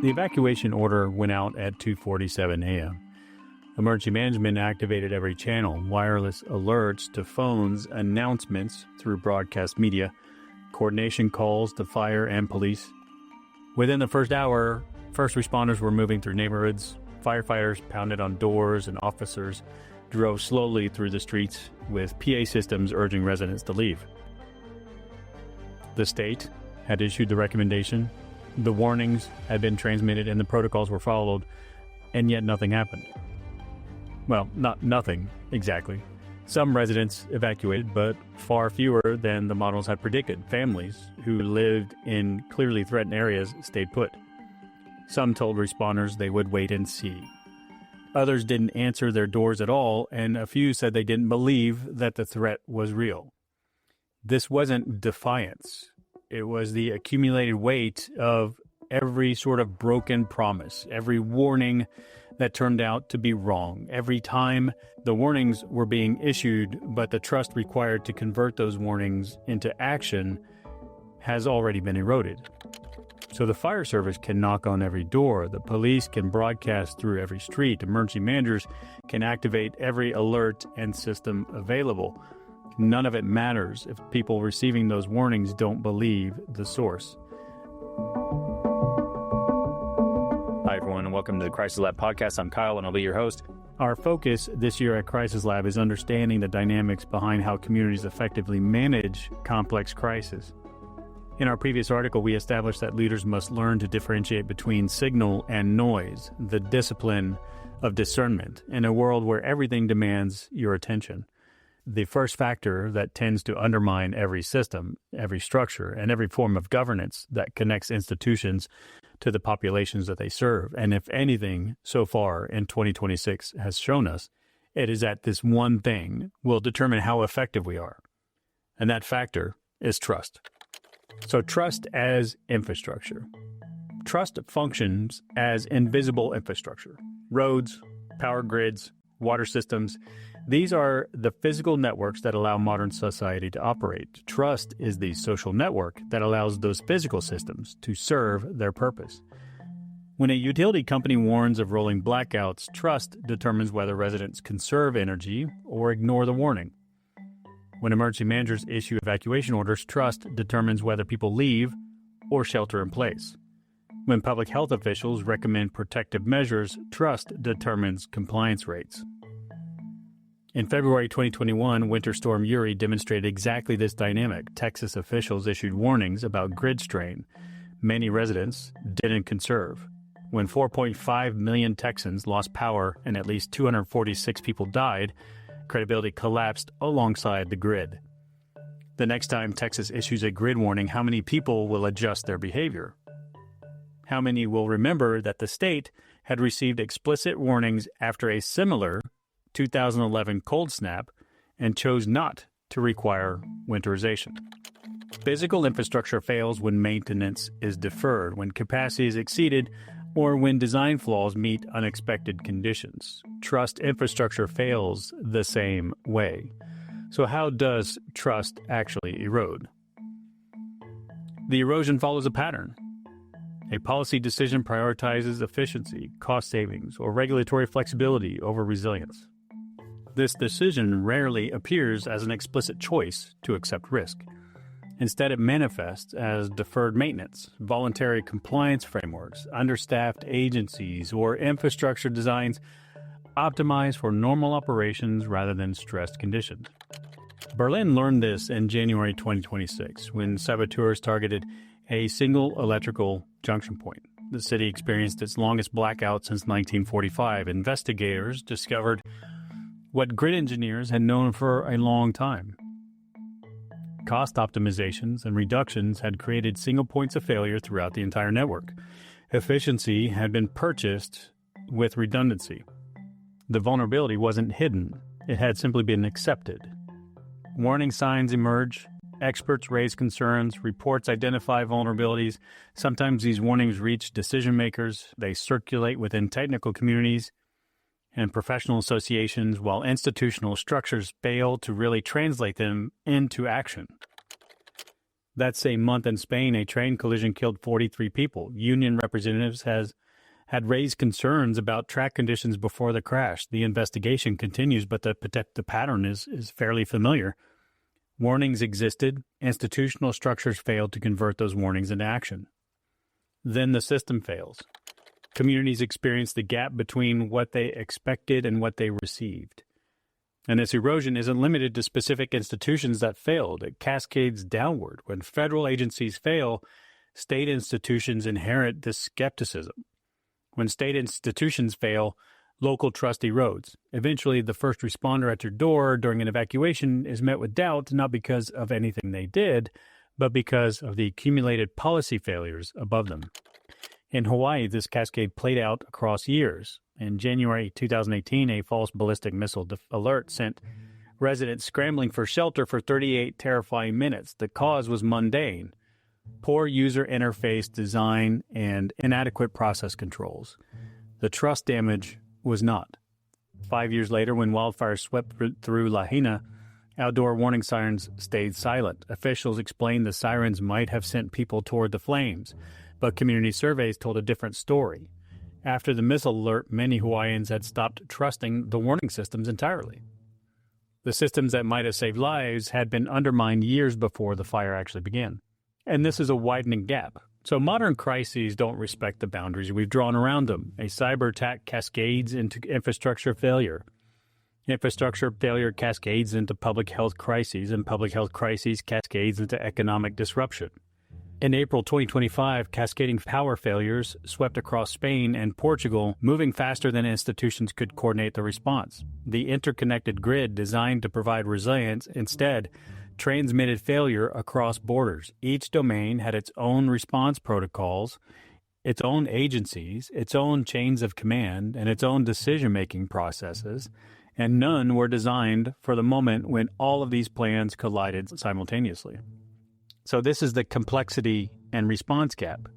The evacuation order went out at 2:47 a.m. Emergency management activated every channel, wireless alerts to phones, announcements through broadcast media, coordination calls to fire and police. Within the first hour, first responders were moving through neighborhoods. Firefighters pounded on doors and officers drove slowly through the streets with PA systems urging residents to leave. The state had issued the recommendation. The warnings had been transmitted and the protocols were followed, and yet nothing happened. Well, not nothing, exactly. Some residents evacuated, but far fewer than the models had predicted. Families who lived in clearly threatened areas stayed put. Some told responders they would wait and see. Others didn't answer their doors at all, and a few said they didn't believe that the threat was real. This wasn't defiance. It was the accumulated weight of every sort of broken promise, every warning that turned out to be wrong, every time the warnings were being issued, but the trust required to convert those warnings into action has already been eroded. So the fire service can knock on every door, the police can broadcast through every street, emergency managers can activate every alert and system available. None of it matters if people receiving those warnings don't believe the source. Hi, everyone, and welcome to the Crisis Lab podcast. I'm Kyle, and I'll be your host. Our focus this year at Crisis Lab is understanding the dynamics behind how communities effectively manage complex crises. In our previous article, we established that leaders must learn to differentiate between signal and noise, the discipline of discernment, in a world where everything demands your attention. The first factor that tends to undermine every system, every structure, and every form of governance that connects institutions to the populations that they serve. And if anything, so far in 2026 has shown us, it is that this one thing will determine how effective we are. And that factor is trust. So trust as infrastructure. Trust functions as invisible infrastructure. Roads, power grids, water systems. These are the physical networks that allow modern society to operate. Trust is the social network that allows those physical systems to serve their purpose. When a utility company warns of rolling blackouts, trust determines whether residents conserve energy or ignore the warning. When emergency managers issue evacuation orders, trust determines whether people leave or shelter in place. When public health officials recommend protective measures, trust determines compliance rates. In February 2021, Winter Storm URI demonstrated exactly this dynamic. Texas officials issued warnings about grid strain. Many residents didn't conserve. When 4.5 million Texans lost power and at least 246 people died, credibility collapsed alongside the grid. The next time Texas issues a grid warning, how many people will adjust their behavior? How many will remember that the state had received explicit warnings after a similar 2011 cold snap and chose not to require winterization? Physical infrastructure fails when maintenance is deferred, when capacity is exceeded, or when design flaws meet unexpected conditions. Trust infrastructure fails the same way. So how does trust actually erode? The erosion follows a pattern. A policy decision prioritizes efficiency, cost savings, or regulatory flexibility over resilience. This decision rarely appears as an explicit choice to accept risk. Instead, it manifests as deferred maintenance, voluntary compliance frameworks, understaffed agencies, or infrastructure designs optimized for normal operations rather than stressed conditions. Berlin learned this in January 2026 when saboteurs targeted a single electrical junction point. The city experienced its longest blackout since 1945. Investigators discovered what grid engineers had known for a long time. Cost optimizations and reductions had created single points of failure throughout the entire network. Efficiency had been purchased with redundancy. The vulnerability wasn't hidden. It had simply been accepted. Warning signs emerge. Experts raise concerns. Reports identify vulnerabilities. Sometimes these warnings reach decision makers. They circulate within technical communities and professional associations, while institutional structures fail to really translate them into action. That same month in Spain, a train collision killed 43 people. Union representatives had raised concerns about track conditions before the crash. The investigation continues, but the pattern is fairly familiar. Warnings existed. Institutional structures failed to convert those warnings into action. Then the system fails. Communities experience the gap between what they expected and what they received. And this erosion isn't limited to specific institutions that failed. It cascades downward. When federal agencies fail, state institutions inherit this skepticism. When state institutions fail, local trust erodes. Eventually, the first responder at your door during an evacuation is met with doubt, not because of anything they did, but because of the accumulated policy failures above them. In Hawaii, this cascade played out across years. In January 2018, a false ballistic missile alert sent residents scrambling for shelter for 38 terrifying minutes. The cause was mundane: poor user interface design and inadequate process controls. The trust damage was not. 5 years later, when wildfire swept through Lahaina, outdoor warning sirens stayed silent. Officials explained the sirens might have sent people toward the flames, but community surveys told a different story. After the missile alert, many Hawaiians had stopped trusting the warning systems entirely. The systems that might have saved lives had been undermined years before the fire actually began. And this is a widening gap. So modern crises don't respect the boundaries we've drawn around them. A cyber attack cascades into infrastructure failure. Infrastructure failure cascades into public health crises, and public health crises cascades into economic disruption. In April 2025, cascading power failures swept across Spain and Portugal, moving faster than institutions could coordinate the response. The interconnected grid designed to provide resilience instead transmitted failure across borders. Each domain had its own response protocols, its own agencies, its own chains of command, and its own decision-making processes, and none were designed for the moment when all of these plans collided simultaneously. So this is the complexity and response gap,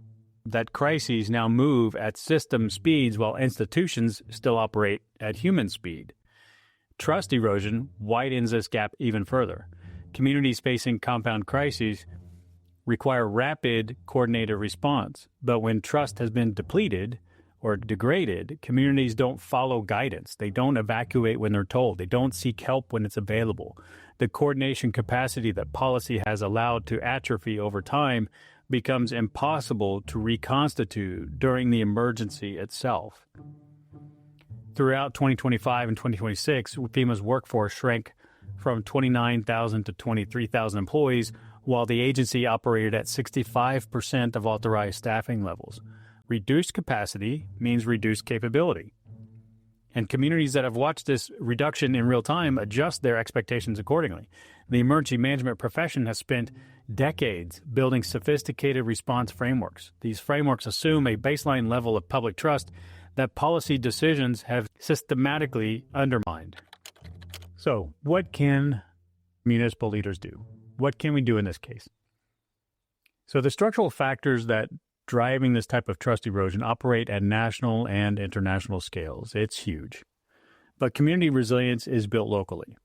that crises now move at system speeds while institutions still operate at human speed. Trust erosion widens this gap even further. Communities facing compound crises require rapid, coordinated response, but when trust has been depleted or degraded, communities don't follow guidance. They don't evacuate when they're told. They don't seek help when it's available. The coordination capacity that policy has allowed to atrophy over time becomes impossible to reconstitute during the emergency itself. Throughout 2025 and 2026, FEMA's workforce shrank from 29,000 to 23,000 employees, while the agency operated at 65% of authorized staffing levels. Reduced capacity means reduced capability. And communities that have watched this reduction in real time adjust their expectations accordingly. The emergency management profession has spent decades building sophisticated response frameworks. These frameworks assume a baseline level of public trust that policy decisions have systematically undermined. So, what can municipal leaders do? What can we do in this case? So the structural factors that driving this type of trust erosion operate at national and international scales. It's huge. But community resilience is built locally.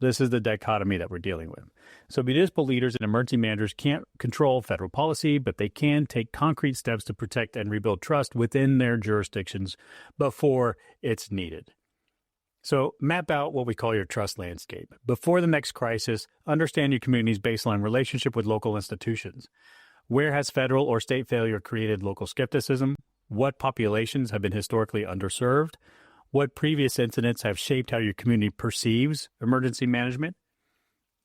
This is the dichotomy that we're dealing with. So municipal leaders and emergency managers can't control federal policy, but they can take concrete steps to protect and rebuild trust within their jurisdictions before it's needed. So map out what we call your trust landscape. Before the next crisis, understand your community's baseline relationship with local institutions. Where has federal or state failure created local skepticism? What populations have been historically underserved? What previous incidents have shaped how your community perceives emergency management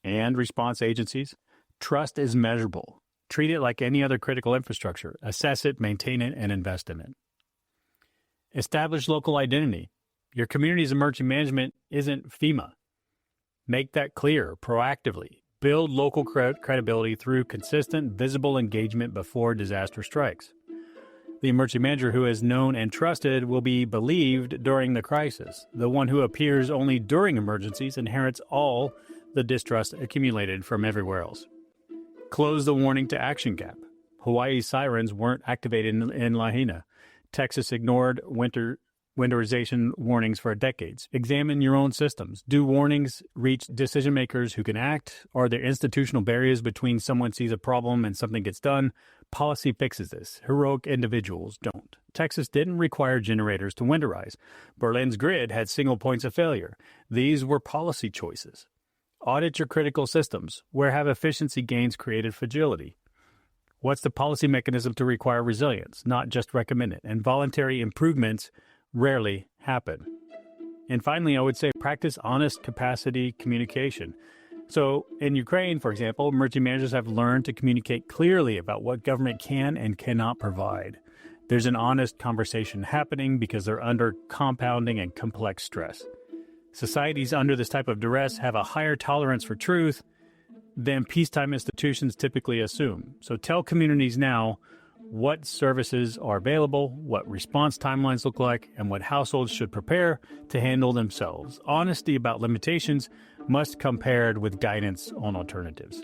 and response agencies? Trust is measurable. Treat it like any other critical infrastructure. Assess it, maintain it, and invest in it. Establish local identity. Your community's emergency management isn't FEMA. Make that clear proactively. Build local credibility through consistent, visible engagement before disaster strikes. The emergency manager who is known and trusted will be believed during the crisis. The one who appears only during emergencies inherits all the distrust accumulated from everywhere else. Close the warning to action gap. Hawaii's sirens weren't activated in Lahaina. Texas ignored Winter winterization warnings for decades. Examine your own systems. Do warnings reach decision makers who can act? Are there institutional barriers between someone sees a problem and something gets done? Policy fixes this. Heroic individuals don't. Texas didn't require generators to winterize. Berlin's grid had single points of failure. These were policy choices. Audit your critical systems. Where have efficiency gains created fragility? What's the policy mechanism to require resilience, not just recommend it? And voluntary improvements rarely happen. And finally, I would say practice honest capacity communication. So in Ukraine, for example, emergency managers have learned to communicate clearly about what government can and cannot provide. There's an honest conversation happening because they're under compounding and complex stress. Societies under this type of duress have a higher tolerance for truth than peacetime institutions typically assume. So tell communities now what services are available, what response timelines look like, and what households should prepare to handle themselves. Honesty about limitations must come paired with guidance on alternatives.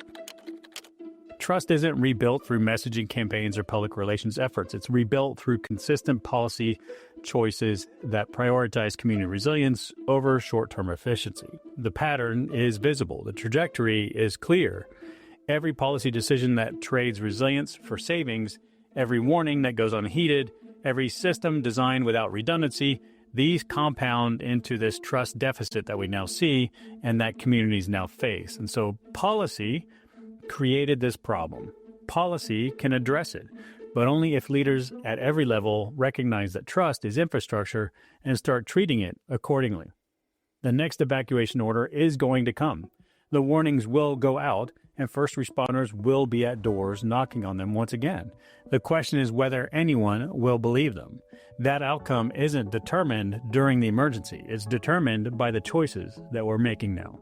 Trust isn't rebuilt through messaging campaigns or public relations efforts. It's rebuilt through consistent policy choices that prioritize community resilience over short-term efficiency. The pattern is visible. The trajectory is clear. Every policy decision that trades resilience for savings, every warning that goes unheeded, every system designed without redundancy, these compound into this trust deficit that we now see and that communities now face. And so policy created this problem. Policy can address it, but only if leaders at every level recognize that trust is infrastructure and start treating it accordingly. The next evacuation order is going to come. The warnings will go out, and first responders will be at doors knocking on them once again. The question is whether anyone will believe them. That outcome isn't determined during the emergency. It's determined by the choices that we're making now.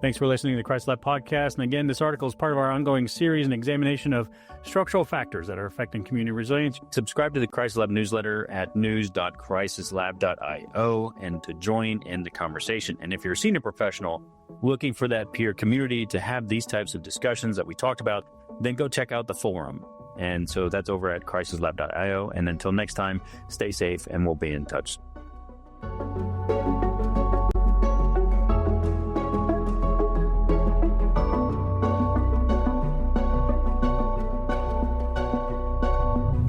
Thanks for listening to the Crisis Lab podcast. And again, this article is part of our ongoing series and examination of structural factors that are affecting community resilience. Subscribe to the Crisis Lab newsletter at news.crisislab.io and to join in the conversation. And if you're a senior professional looking for that peer community to have these types of discussions that we talked about, then go check out the forum. And so that's over at crisislab.io. And until next time, stay safe and we'll be in touch.